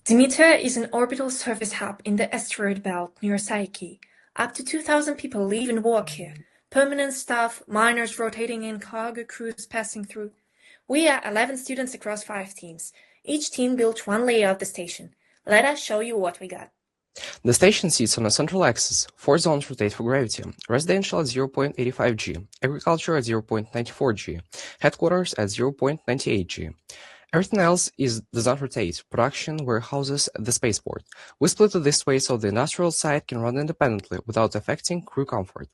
Demeter is an orbital surface hub in the asteroid belt near Psyche. Up to 2,000 people live and work here. Permanent staff, miners rotating in, cargo crews passing through. We are 11 students across 5 teams. Each team built one layer of the station. Let us show you what we got. The station sits on a central axis. 4 zones rotate for gravity. Residential at 0.85 G, agriculture at 0.94 G, headquarters at 0.98 G. Everything else does not rotate. Production warehouses the spaceport. We split it this way so the industrial side can run independently without affecting crew comfort.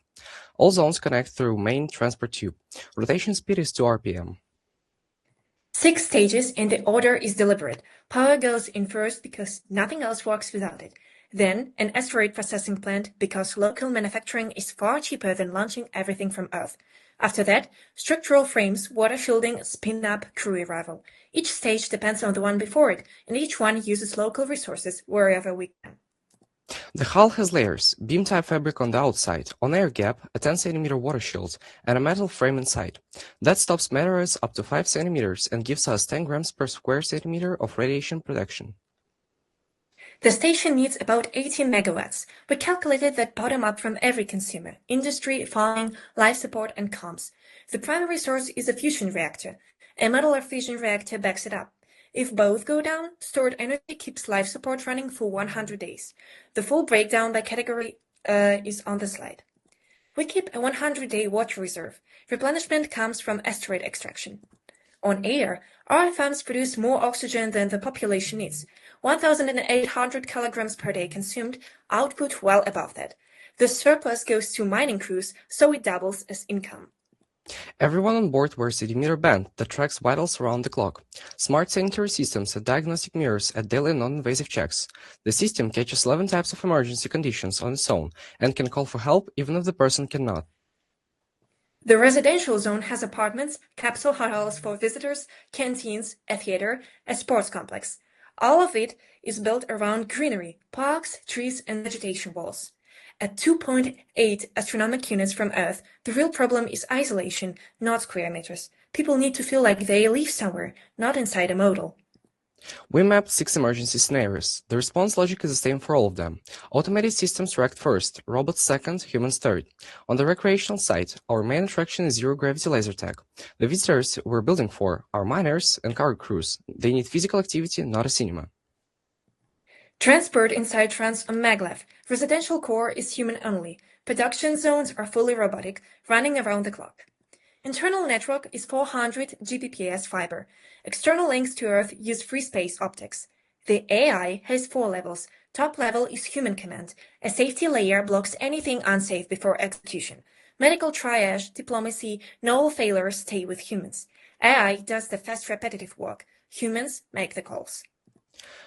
All zones connect through main transport tube. Rotation speed is 2 RPM. 6 stages and the order is deliberate. Power goes in first because nothing else works without it. Then an asteroid processing plant because local manufacturing is far cheaper than launching everything from Earth. After that, structural frames, water shielding, spin up, crew arrival. Each stage depends on the one before it, and each one uses local resources wherever we can. The hull has layers, beam-type fabric on the outside, on air gap, a 10 cm water shield, and a metal frame inside. That stops meteors up to 5 cm and gives us 10 grams per square centimeter of radiation protection. The station needs about 18 megawatts. We calculated that bottom-up from every consumer: industry, farming, life support, and comms. The primary source is a fusion reactor. A metal or fission reactor backs it up. If both go down, stored energy keeps life support running for 100 days. The full breakdown by category is on the slide. We keep a 100-day water reserve. Replenishment comes from asteroid extraction. On air, our farms produce more oxygen than the population needs. 1,800 kilograms per day consumed, output well above that. The surplus goes to mining crews, so it doubles as income. Everyone on board wears a Demeter band that tracks vitals around the clock. Smart sanitary systems and diagnostic mirrors at daily non-invasive checks. The system catches 11 types of emergency conditions on its own and can call for help even if the person cannot. The residential zone has apartments, capsule hotels for visitors, canteens, a theater, a sports complex. All of it is built around greenery, parks, trees, and vegetation walls. At 2.8 astronomic units from Earth, the real problem is isolation, not square meters. People need to feel like they live somewhere, not inside a model. We mapped 6 emergency scenarios. The response logic is the same for all of them. Automated systems react first, robots second, humans third. On the recreational side, our main attraction is zero-gravity laser tag. The visitors we're building for are miners and cargo crews. They need physical activity, not a cinema. Transport inside runs on maglev. Residential core is human only. Production zones are fully robotic, running around the clock. Internal network is 400 Gbps fiber. External links to Earth use free space optics. The AI has 4 levels. Top level is human command. A safety layer blocks anything unsafe before execution. Medical triage, diplomacy, no failures stay with humans. AI does the fast repetitive work. Humans make the calls.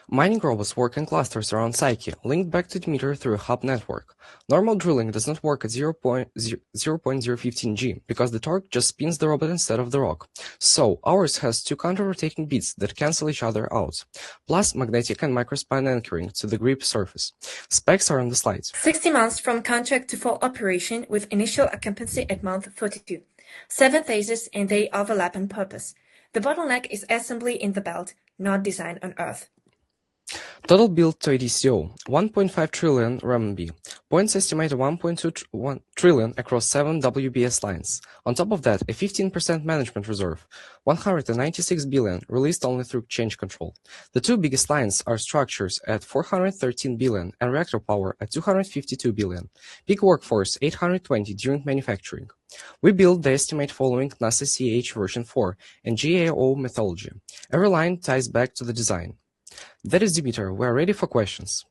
Mining robots work in clusters around Psyche, linked back to Demeter through a hub network. Normal drilling does not work at 0.015 G, because the torque just spins the robot instead of the rock. So, ours has 2 counter-rotating beats that cancel each other out, plus magnetic and microspine anchoring to the grip surface. Specs are on the slides. 60 months from contract to full operation with initial occupancy at month 42. 7 phases and they overlap in purpose. The bottleneck is assembly in the belt, not design on Earth. Total build to ADCO, 1.5 trillion RMB. Points estimate 1.2 trillion across 7 WBS lines. On top of that, a 15% management reserve, 196 billion released only through change control. The 2 biggest lines are structures at 413 billion and reactor power at 252 billion. Peak workforce 820 during manufacturing. We build the estimate following NASA CH version 4 and GAO methodology. Every line ties back to the design. That is Demeter. We are ready for questions.